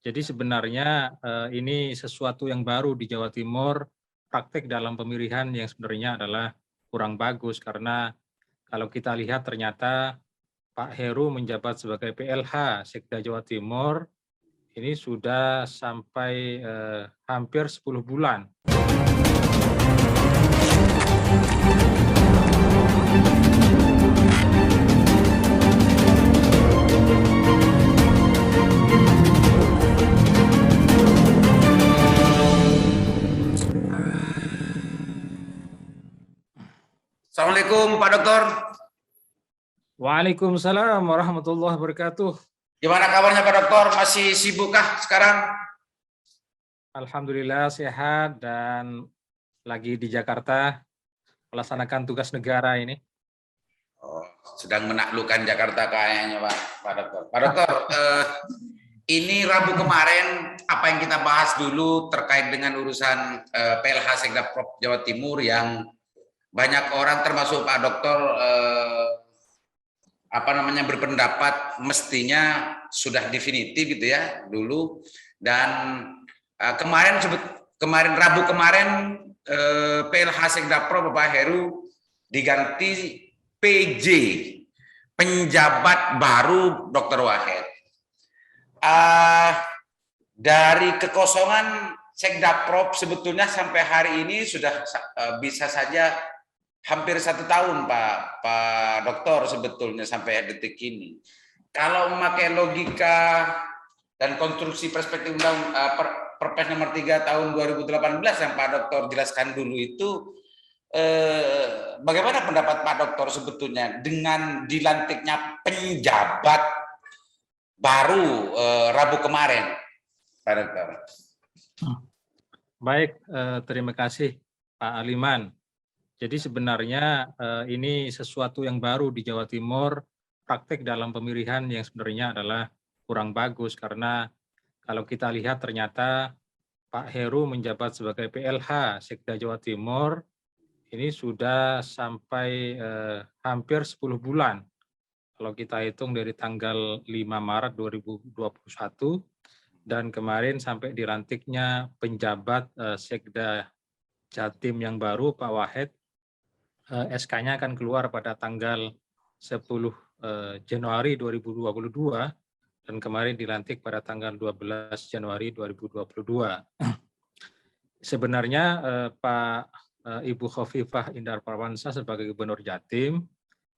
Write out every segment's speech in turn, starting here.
Jadi sebenarnya ini sesuatu yang baru di Jawa Timur, praktek dalam pemilihan yang sebenarnya adalah kurang bagus karena kalau kita lihat ternyata Pak Heru menjabat sebagai PLH Sekda Jawa Timur ini sudah sampai hampir 10 bulan. Assalamualaikum Pak Dokter. Waalaikumsalam warahmatullahi wabarakatuh. Gimana kabarnya Pak Dokter? Masih sibukkah sekarang? Alhamdulillah sehat dan lagi di Jakarta melaksanakan tugas negara ini. Oh, sedang menaklukkan Jakarta kayaknya Pak Dokter. Pak Dokter, ini Rabu kemarin apa yang kita bahas dulu terkait dengan urusan PLH Sekda Prop Jawa Timur yang banyak orang termasuk Pak Dokter berpendapat mestinya sudah definitif gitu ya dulu, dan kemarin Rabu kemarin PLH Sekda Prop Bapak Heru diganti PJ, penjabat baru Dr. Wahid. Dari kekosongan Sekda Prop sebetulnya sampai hari ini sudah bisa saja hampir 1 tahun Pak Dokter sebetulnya sampai detik ini. Kalau memakai logika dan konstruksi perspektif Perpres nomor 3 tahun 2018 yang Pak Dokter jelaskan dulu itu, bagaimana pendapat Pak Dokter sebetulnya dengan dilantiknya penjabat baru Rabu kemarin, Pak Dokter? Baik, terima kasih Pak Aliman. Jadi sebenarnya ini sesuatu yang baru di Jawa Timur, praktek dalam pemilihan yang sebenarnya adalah kurang bagus karena kalau kita lihat ternyata Pak Heru menjabat sebagai PLH Sekda Jawa Timur ini sudah sampai hampir 10 bulan. Kalau kita hitung dari tanggal 5 Maret 2021 dan kemarin sampai dilantiknya penjabat Sekda Jatim yang baru Pak Wahid, SK-nya akan keluar pada tanggal 10 Januari 2022 dan kemarin dilantik pada tanggal 12 Januari 2022. Sebenarnya Pak Ibu Khofifah Indar Parawansa sebagai Gubernur Jatim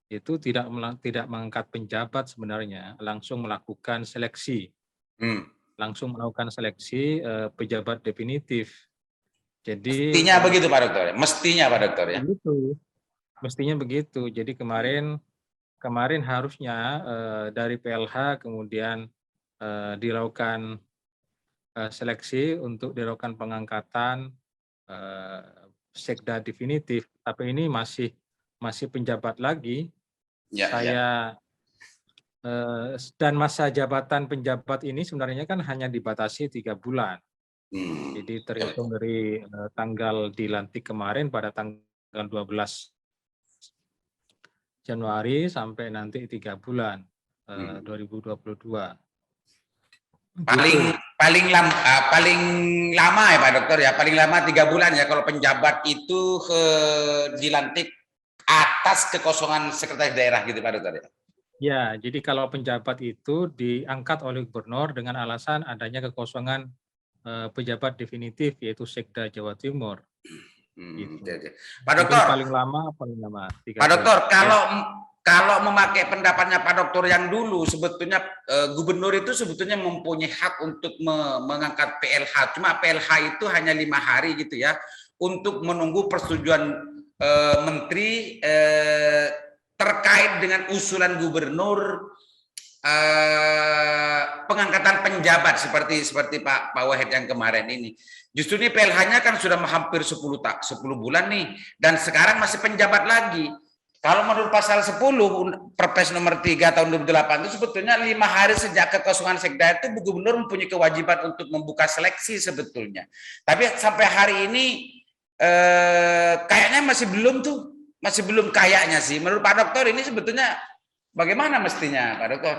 itu tidak mengangkat penjabat sebenarnya, langsung melakukan seleksi. Langsung melakukan seleksi pejabat definitif. Jadi mestinya begitu Pak Dokter. Mestinya Pak Dokter ya. Mestinya begitu. Jadi kemarin harusnya dari PLH kemudian dilakukan seleksi untuk dilakukan pengangkatan Sekda definitif, tapi ini masih penjabat lagi. Dan masa jabatan penjabat ini sebenarnya kan hanya dibatasi 3 bulan. Jadi terhitung dari tanggal dilantik kemarin pada tanggal 12 Januari sampai nanti 3 bulan 2022. Paling lama ya Pak Dokter ya, paling lama 3 bulan ya kalau penjabat itu dilantik atas kekosongan sekretaris daerah gitu Pak Dokter ya. Ya, jadi kalau penjabat itu diangkat oleh gubernur dengan alasan adanya kekosongan pejabat definitif yaitu Sekda Jawa Timur. Gitu. Pak Dokter, paling lama. Pak Dokter, kalau memakai pendapatnya Pak Dokter yang dulu, sebetulnya gubernur itu sebetulnya mempunyai hak untuk mengangkat PLH. Cuma PLH itu hanya 5 hari gitu ya, untuk menunggu persetujuan menteri terkait dengan usulan gubernur pengangkatan penjabat seperti Pak Wahid yang kemarin ini. Justru ini PLH-nya kan sudah hampir 10 bulan nih, dan sekarang masih penjabat lagi. Kalau menurut pasal 10 Perpres nomor 3 tahun 2008 itu sebetulnya 5 hari sejak kekosongan Sekda itu gubernur mempunyai kewajiban untuk membuka seleksi sebetulnya. Tapi sampai hari ini kayaknya masih belum kayaknya sih. Menurut Pak Dokter ini sebetulnya bagaimana mestinya Pak Dokter?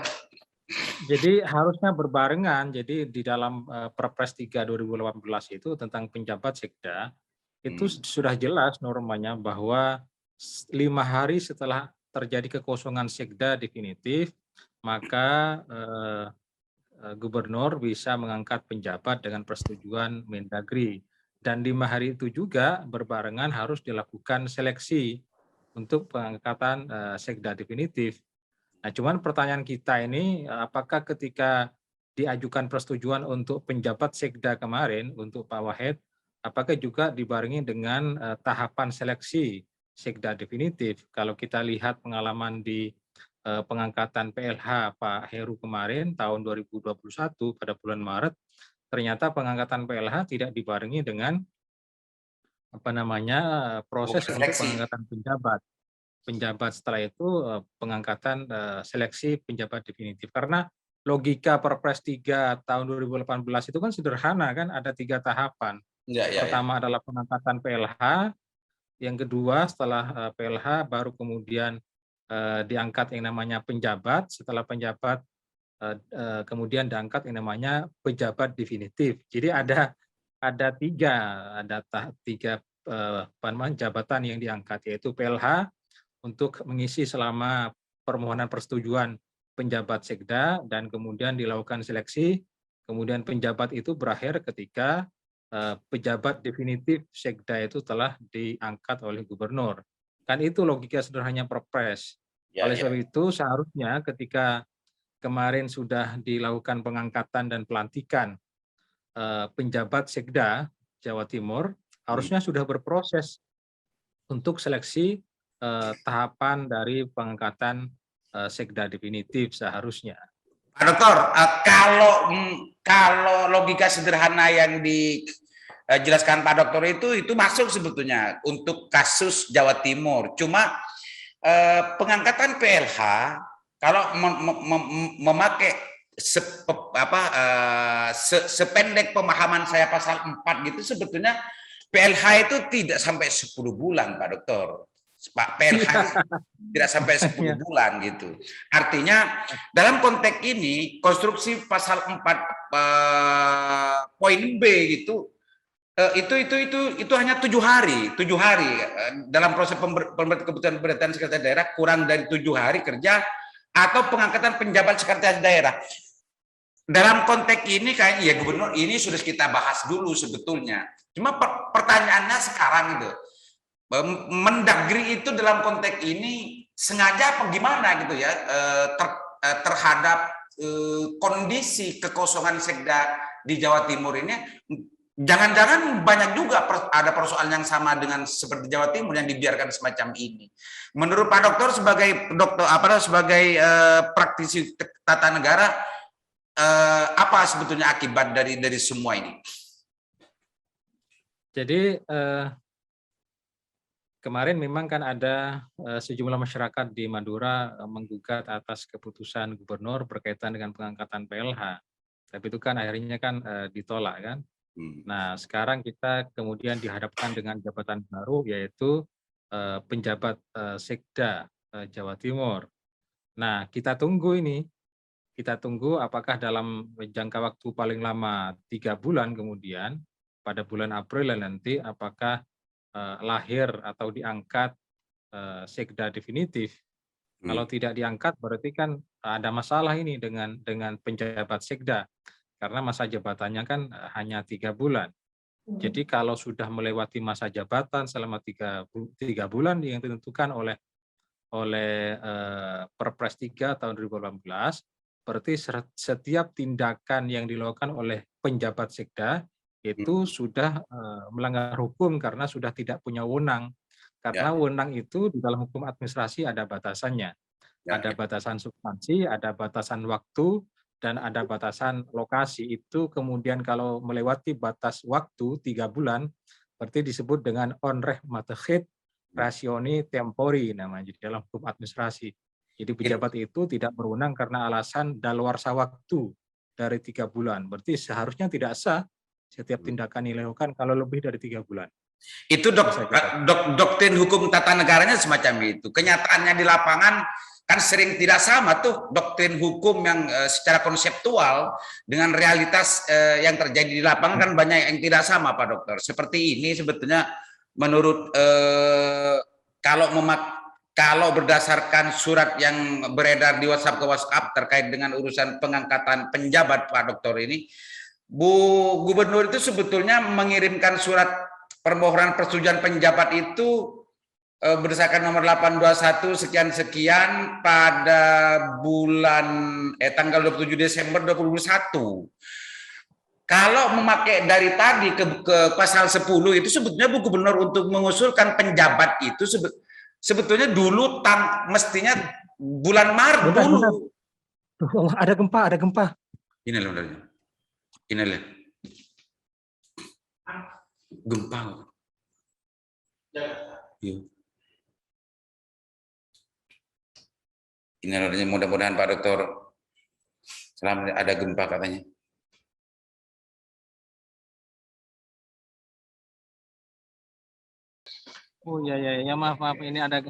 Jadi harusnya berbarengan. Jadi di dalam Perpres 3 2018 itu tentang penjabat sekda itu Hmm. sudah jelas normanya bahwa 5 hari setelah terjadi kekosongan sekda definitif, maka gubernur bisa mengangkat penjabat dengan persetujuan Mendagri. Dan 5 hari itu juga berbarengan harus dilakukan seleksi untuk pengangkatan sekda definitif. Nah, cuman pertanyaan kita ini, apakah ketika diajukan persetujuan untuk penjabat sekda kemarin untuk Pak Wahed, apakah juga dibarengi dengan tahapan seleksi sekda definitif? Kalau kita lihat pengalaman di pengangkatan PLH Pak Heru kemarin tahun 2021 pada bulan Maret, ternyata pengangkatan PLH tidak dibarengi dengan Bukan proses untuk seleksi. pengangkatan penjabat. Setelah itu pengangkatan seleksi penjabat definitif. Karena logika Perpres 3 tahun 2018 itu kan sederhana kan, ada 3 tahapan. Ya, ya, ya. Pertama adalah pengangkatan PLH, yang kedua setelah PLH baru kemudian diangkat yang namanya penjabat, setelah penjabat kemudian diangkat yang namanya pejabat definitif. Jadi ada tiga jabatan yang diangkat, yaitu PLH untuk mengisi selama permohonan persetujuan penjabat sekda, dan kemudian dilakukan seleksi, kemudian penjabat itu berakhir ketika pejabat definitif sekda itu telah diangkat oleh gubernur. Kan itu logika sederhananya Perpres. Ya, Oleh ya. sebab itu seharusnya ketika kemarin sudah dilakukan pengangkatan dan pelantikan penjabat sekda Jawa Timur, Hmm. harusnya sudah berproses untuk seleksi tahapan dari pengangkatan sekda definitif seharusnya. Pak Dokter, kalau logika sederhana yang dijelaskan Pak Dokter itu masuk sebetulnya untuk kasus Jawa Timur. Cuma pengangkatan PLH kalau memakai sependek pemahaman saya pasal 4 gitu, sebetulnya PLH itu tidak sampai 10 bulan Pak Dokter. Pak PLH itu tidak sampai 10 bulan gitu. Artinya dalam konteks ini konstruksi pasal 4 poin B gitu itu hanya 7 hari dalam proses pembuatan keputusan pemerintahan sekretaris daerah kurang dari 7 hari kerja atau pengangkatan penjabat sekretaris daerah. Dalam konteks ini kayaknya ya gubernur ini sudah kita bahas dulu sebetulnya. Cuma pertanyaannya sekarang itu, Mendagri itu dalam konteks ini sengaja apa gimana gitu ya terhadap kondisi kekosongan sekda di Jawa Timur ini. Jangan-jangan banyak juga ada persoalan yang sama dengan seperti Jawa Timur yang dibiarkan semacam ini. Menurut Pak Dokter sebagai praktisi tata negara, apa sebetulnya akibat dari semua ini? Jadi kemarin memang kan ada sejumlah masyarakat di Madura menggugat atas keputusan gubernur berkaitan dengan pengangkatan PLH. Tapi itu kan akhirnya kan ditolak kan. Nah, sekarang kita kemudian dihadapkan dengan jabatan baru, yaitu penjabat sekda Jawa Timur. Nah, kita tunggu apakah dalam jangka waktu paling lama 3 bulan kemudian, pada bulan April nanti, apakah lahir atau diangkat sekda definitif. Kalau tidak diangkat berarti kan ada masalah ini dengan penjabat sekda, karena masa jabatannya kan hanya 3 bulan. Jadi kalau sudah melewati masa jabatan selama 3 bulan yang ditentukan oleh Perpres 3 tahun 2018, berarti setiap tindakan yang dilakukan oleh penjabat sekda itu sudah melanggar hukum karena sudah tidak punya wewenang. Karena wewenang itu di dalam hukum administrasi ada batasannya. Ada batasan substansi, ada batasan waktu, dan ada batasan lokasi. Itu kemudian kalau melewati batas waktu 3 bulan, berarti disebut dengan onreh matehit rationi tempori namanya di dalam hukum administrasi. Jadi pejabat itu tidak berwenang karena alasan daluarsa waktu dari 3 bulan. Berarti seharusnya tidak sah setiap tindakan yang dilakukan kalau lebih dari 3 bulan. Itu doktrin hukum tata negaranya semacam itu. Kenyataannya di lapangan kan sering tidak sama tuh doktrin hukum yang secara konseptual dengan realitas yang terjadi di lapangan kan banyak yang tidak sama Pak Dokter. Seperti ini sebetulnya menurut kalau berdasarkan surat yang beredar di WhatsApp ke WhatsApp terkait dengan urusan pengangkatan penjabat Pak Dokter ini, Bu Gubernur itu sebetulnya mengirimkan surat permohonan persetujuan penjabat itu berdasarkan nomor 821 sekian-sekian pada bulan tanggal 27 Desember 2021. Kalau memakai dari tadi ke pasal 10 itu sebetulnya Bu Gubernur untuk mengusulkan penjabat itu sebetulnya dulu mestinya bulan Maret dulu. Ada gempa. Ini loh. Gempa. Iya. Ini adanya mudah-mudahan Pak Dokter selamat, ada gempa katanya. Oh ya maaf ini ada.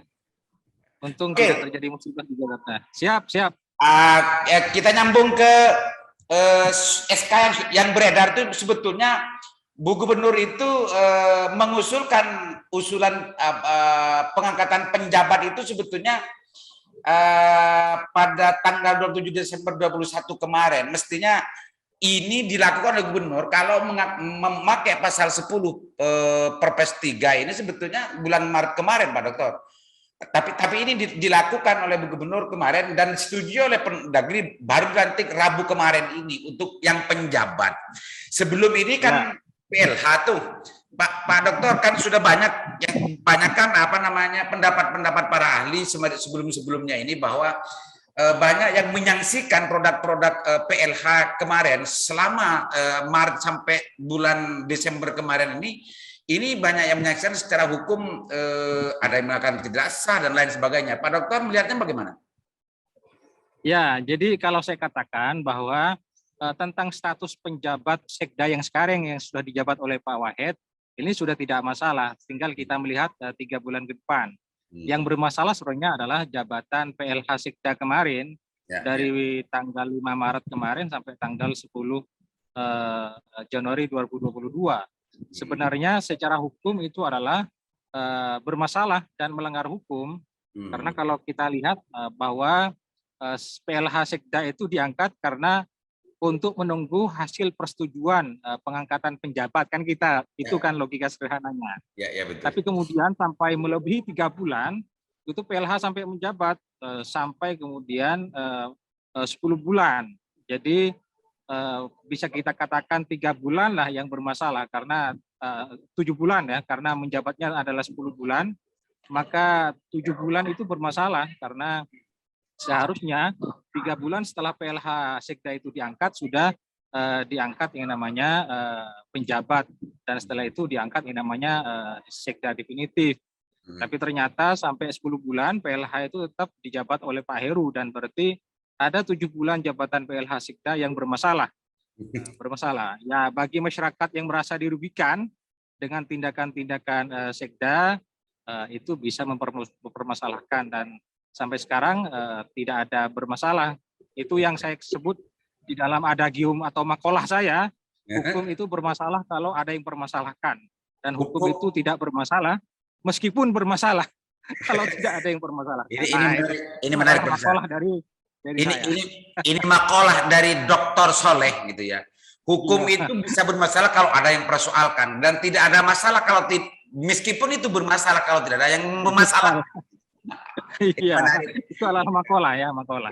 Untung tidak terjadi musibah di Jakarta. Siap. Kita nyambung ke SK yang beredar itu sebetulnya Bu Gubernur itu mengusulkan usulan pengangkatan penjabat itu sebetulnya pada tanggal 27 Desember 2021 kemarin. Mestinya ini dilakukan oleh Gubernur kalau memakai pasal 10 Perpres 3 ini sebetulnya bulan Maret kemarin Pak Dokter. Tapi ini dilakukan oleh Bu Gubernur kemarin dan disetujui oleh Pendagri baru dilantik Rabu kemarin ini untuk yang penjabat. Sebelum ini kan PLH tuh Pak Dokter kan sudah banyak kan pendapat-pendapat para ahli sebelum-sebelumnya ini bahwa banyak yang menyaksikan produk-produk PLH kemarin selama Maret sampai bulan Desember kemarin ini banyak yang menyaksikan secara hukum ada yang mengatakan tidak sah dan lain sebagainya. Pak Dokter melihatnya bagaimana? Ya, jadi kalau saya katakan bahwa tentang status penjabat Sekda yang sekarang yang sudah dijabat oleh Pak Wahed, ini sudah tidak masalah, tinggal kita melihat 3 bulan ke depan. Yang bermasalah sebenarnya adalah jabatan PLH Sekda kemarin dari tanggal 5 Maret kemarin sampai tanggal 10 Januari 2022. Sebenarnya secara hukum itu adalah bermasalah dan melanggar hukum, karena kalau kita lihat bahwa PLH Sekda itu diangkat karena untuk menunggu hasil persetujuan pengangkatan penjabat kan itu kan logika sederhananya. Betul. Tapi kemudian sampai melebihi 3 bulan itu PLH sampai menjabat sampai kemudian 10 bulan. Jadi bisa kita katakan 3 bulan lah yang bermasalah karena 7 bulan ya, karena menjabatnya adalah 10 bulan, maka 7 bulan itu bermasalah karena seharusnya 3 bulan setelah PLH Sekda itu diangkat sudah diangkat yang namanya penjabat, dan setelah itu diangkat yang namanya Sekda definitif. Tapi ternyata sampai 10 bulan PLH itu tetap dijabat oleh Pak Heru, dan berarti ada 7 bulan jabatan PLH Sekda yang bermasalah. Ya, bagi masyarakat yang merasa dirugikan dengan tindakan-tindakan Sekda itu bisa mempermasalahkan, dan sampai sekarang tidak ada bermasalah. Itu yang saya sebut di dalam adagium atau makalah saya, hukum itu bermasalah kalau ada yang permasalahkan, dan hukum itu tidak bermasalah meskipun bermasalah kalau tidak ada yang bermasalah. Ini menarik makalah dari ini makalah dari Dr. Soleh gitu ya. Hukum itu bisa bermasalah kalau ada yang persoalkan, dan tidak ada masalah kalau meskipun itu bermasalah kalau tidak ada yang bermasalah. Iya, itu adalah makalah ya, makalah.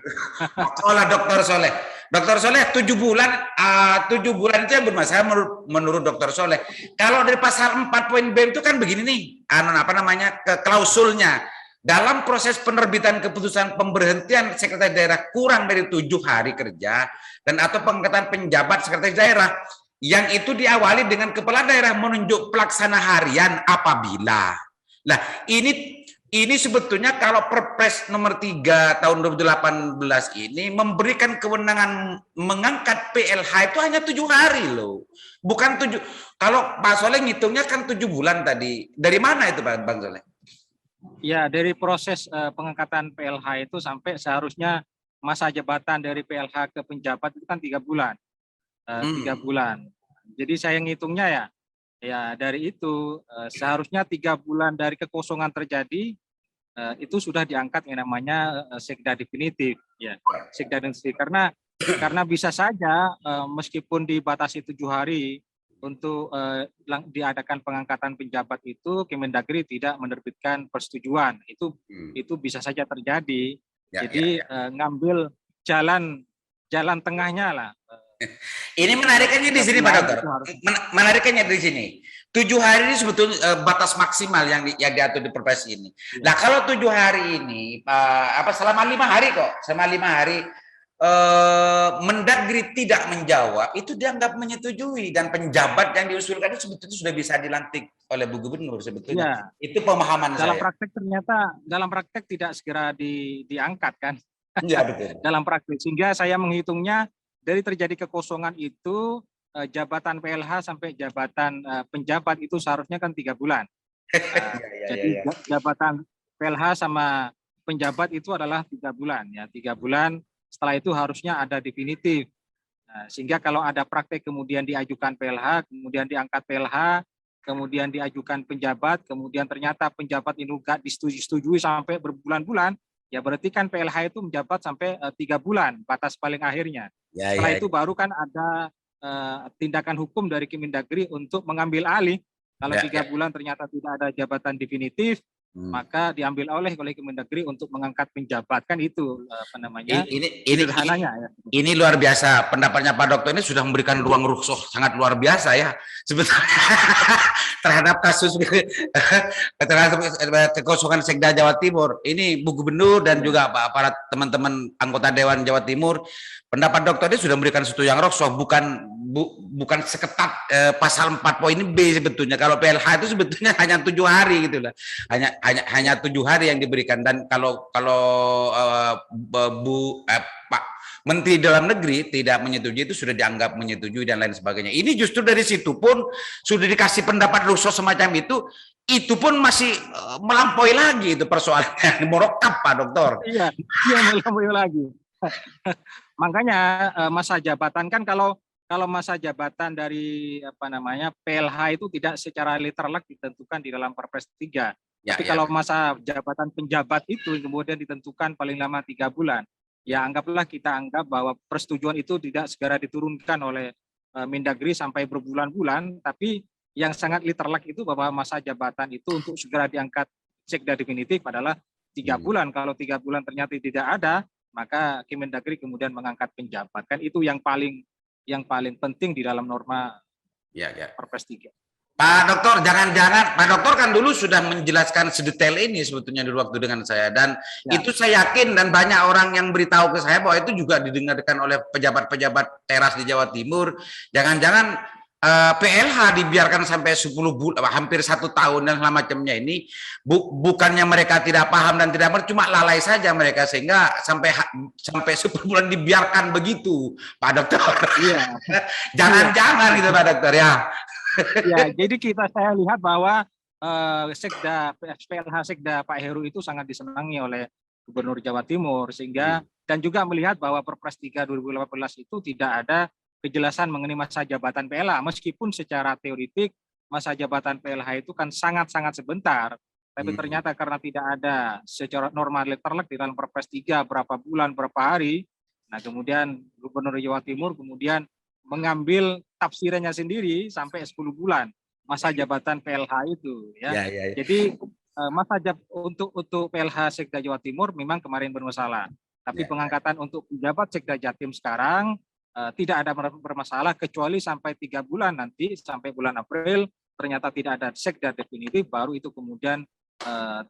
Makalah Dr. Soleh. Dr. Soleh 7 bulan itu yang bermasalah menurut Dr. Soleh. Kalau dari pasal 4 poin B itu kan begini nih, klausulnya. Dalam proses penerbitan keputusan pemberhentian sekretaris daerah kurang dari 7 hari kerja dan atau pengangkatan penjabat sekretaris daerah yang itu diawali dengan kepala daerah menunjuk pelaksana harian apabila. Nah, ini sebetulnya kalau Perpres nomor 3 tahun 2018 ini memberikan kewenangan mengangkat PLH itu hanya 7 hari loh. Bukan 7. Kalau Pak Soleh ngitungnya kan 7 bulan tadi. Dari mana itu Bang Soleh? Ya, dari proses pengangkatan PLH itu sampai seharusnya masa jabatan dari PLH ke penjabat itu kan 3 bulan. 3 bulan. Jadi saya ngitungnya ya dari itu seharusnya 3 bulan dari kekosongan terjadi itu sudah diangkat yang namanya sekda definitif, ya sekda definitif karena bisa saja meskipun dibatasi 7 hari untuk diadakan pengangkatan penjabat itu Kemendagri tidak menerbitkan persetujuan, itu bisa saja terjadi. Jadi ngambil jalan tengahnya lah. Ini menarikannya di sini Pak Dokter. Menarikannya di sini. 7 hari ini sebetulnya batas maksimal yang diatur di Perpres ini. Nah kalau 7 hari ini selama 5 hari kok, selama 5 hari Mendagri tidak menjawab, itu dianggap menyetujui, dan penjabat yang diusulkan itu sebetulnya sudah bisa dilantik oleh Bu Gubernur sebetulnya. Ya. Itu pemahaman dalam saya. Praktek ternyata dalam praktek tidak segera diangkat kan. Ya, betul. Dalam praktek, sehingga saya menghitungnya dari terjadi kekosongan itu jabatan PLH sampai jabatan penjabat itu seharusnya kan 3 bulan. Jadi jabatan PLH sama penjabat itu adalah 3 bulan ya, 3 bulan. Setelah itu harusnya ada definitif. Nah, sehingga kalau ada praktek kemudian diajukan PLH, kemudian diangkat PLH, kemudian diajukan penjabat, kemudian ternyata penjabat ini enggak disetujui sampai berbulan-bulan, ya berarti kan PLH itu menjabat sampai 3 bulan, batas paling akhirnya. Setelah itu baru kan ada tindakan hukum dari Kemendagri untuk mengambil alih. Kalau 3 bulan ternyata tidak ada jabatan definitif, maka diambil oleh Kemendagri untuk mengangkat penjabat, kan itu apa namanya sederhananya. Ini luar biasa pendapatnya Pak Dokter, ini sudah memberikan ruang rukhsah sangat luar biasa ya sebetulnya terhadap kasus kekosongan Sekda Jawa Timur. Ini Bu Gubernur dan juga para teman-teman anggota Dewan Jawa Timur, pendapat Dokter ini sudah memberikan sesuatu yang rukhsah, bukan seketat pasal 4 poin B sebetulnya. Kalau PLH itu sebetulnya hanya 7 hari gitu lah, hanya 7 hari yang diberikan. Dan kalau Pak Menteri Dalam Negeri tidak menyetujui, itu sudah dianggap menyetujui dan lain sebagainya. Ini justru dari situ pun sudah dikasih pendapat rukhsah semacam itu pun masih melampaui lagi itu persoalannya. Merokap Pak Dokter. Iya melampaui lagi. Makanya masa jabatan kan, kalau masa jabatan dari PLH itu tidak secara literal ditentukan di dalam Perpres 3. Tapi kalau masa jabatan penjabat itu kemudian ditentukan paling lama 3 bulan. Ya kita anggap bahwa persetujuan itu tidak segera diturunkan oleh Mendagri sampai berbulan-bulan, tapi yang sangat literal itu bahwa masa jabatan itu untuk segera diangkat sekda definitif adalah 3 bulan. Kalau 3 bulan ternyata tidak ada, maka Kemendagri kemudian mengangkat penjabat. Kan itu yang paling penting di dalam norma Perpres 3. Pak Dokter, jangan-jangan Pak Dokter kan dulu sudah menjelaskan sedetail ini sebetulnya dulu waktu dengan saya, dan itu saya yakin dan banyak orang yang beritahu ke saya bahwa itu juga didengarkan oleh pejabat-pejabat teras di Jawa Timur. Jangan-jangan PLH dibiarkan sampai 10 bulan, hampir 1 tahun dan semacamnya ini, bukannya mereka tidak paham dan tidak mengerti, cuma lalai saja mereka, sehingga sampai 10 bulan dibiarkan begitu, Pak Dokter. Iya. Jangan-jangan gitu Pak Dokter ya. Ya, jadi saya lihat bahwa PLH Sekda Pak Heru itu sangat disenangi oleh Gubernur Jawa Timur, sehingga dan juga melihat bahwa Perpres 3 2018 itu tidak ada kejelasan mengenai masa jabatan PLH, meskipun secara teoritik masa jabatan PLH itu kan sangat-sangat sebentar, tapi ternyata karena tidak ada secara normal literal di dalam Perpres 3 berapa bulan, berapa hari, nah kemudian Gubernur Jawa Timur kemudian mengambil tafsirannya sendiri sampai 10 bulan masa jabatan PLH itu ya. Jadi masa untuk PLH Sekda Jawa Timur memang kemarin bermasalah, tapi pengangkatan untuk pejabat Sekda Jatim sekarang tidak ada bermasalah, kecuali sampai 3 bulan nanti, sampai bulan April ternyata tidak ada sekda definitif, baru itu kemudian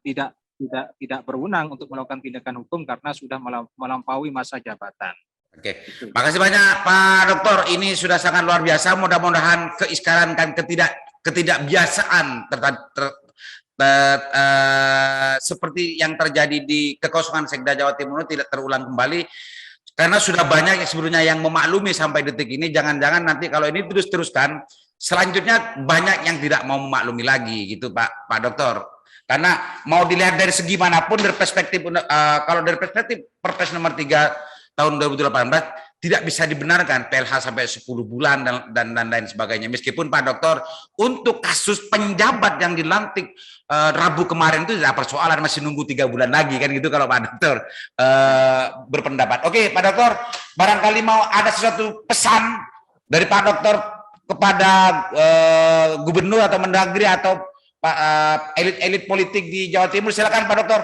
tidak berwenang untuk melakukan tindakan hukum karena sudah melampaui masa jabatan. Oke, makasih banyak Pak Dokter. Ini sudah sangat luar biasa. Mudah-mudahan sekarang kan ketidakbiasaan seperti yang terjadi di kekosongan Sekda Jawa Timur tidak terulang kembali. Karena sudah banyak yang sebelumnya yang memaklumi sampai detik ini. Jangan-jangan nanti kalau ini teruskan, selanjutnya banyak yang tidak mau memaklumi lagi, gitu Pak Dokter. Karena mau dilihat dari segi manapun, dari perspektif kalau dari perspektif Perpres nomor 3 tahun 2018 tidak bisa dibenarkan PLH sampai 10 bulan dan lain sebagainya. Meskipun Pak Dokter untuk kasus penjabat yang dilantik Rabu kemarin itu tidak persoalan, masih nunggu 3 bulan lagi kan gitu kalau Pak Dokter berpendapat. Oke Pak Dokter, barangkali mau ada sesuatu pesan dari Pak Dokter kepada gubernur atau mendagri atau elit-elit politik di Jawa Timur, silakan Pak Dokter.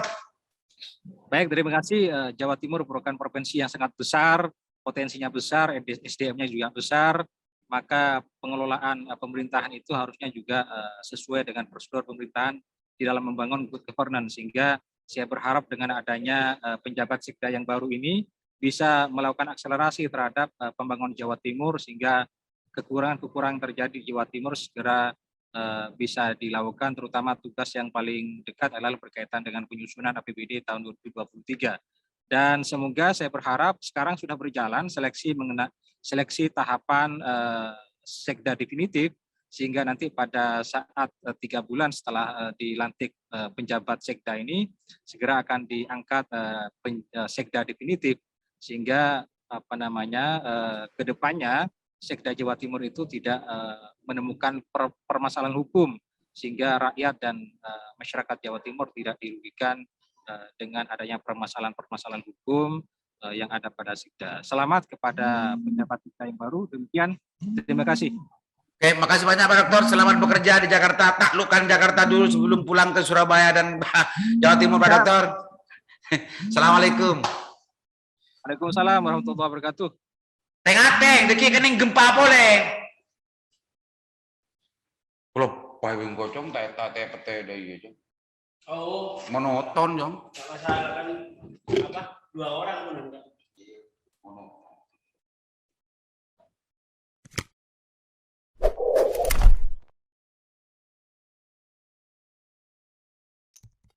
Baik, terima kasih. Jawa Timur merupakan provinsi yang sangat besar, potensinya besar, SDM-nya juga besar, maka pengelolaan pemerintahan itu harusnya juga sesuai dengan prosedur pemerintahan di dalam membangun good governance, sehingga saya berharap dengan adanya penjabat Sekda yang baru ini bisa melakukan akselerasi terhadap pembangunan Jawa Timur, sehingga kekurangan-kekurangan terjadi di Jawa Timur segera bisa dilakukan, terutama tugas yang paling dekat adalah berkaitan dengan penyusunan APBD tahun 2023. Dan semoga saya berharap sekarang sudah berjalan seleksi tahapan Sekda definitif, sehingga nanti pada saat 3 bulan setelah dilantik penjabat Sekda ini segera akan diangkat Sekda definitif, sehingga ke depannya Sekda Jawa Timur itu tidak menemukan permasalahan hukum, sehingga rakyat dan masyarakat Jawa Timur tidak dirugikan dengan adanya permasalahan hukum yang ada pada Sekda. Selamat kepada penjabat Sekda yang baru. Demikian, terima kasih. Oke, makasih banyak Pak Dokter. Selamat bekerja di Jakarta. Taklukkan Jakarta dulu sebelum pulang ke Surabaya dan Jawa Timur Pak Dokter. Assalamualaikum. Waalaikumsalam warahmatullahi wabarakatuh. Teng-teng, deki kening gempa boleh. Kalau payung gocong, tete pete deh gitu. Oh, monoton, Jong. nggak masalah kan apa 2 orang pun enggak.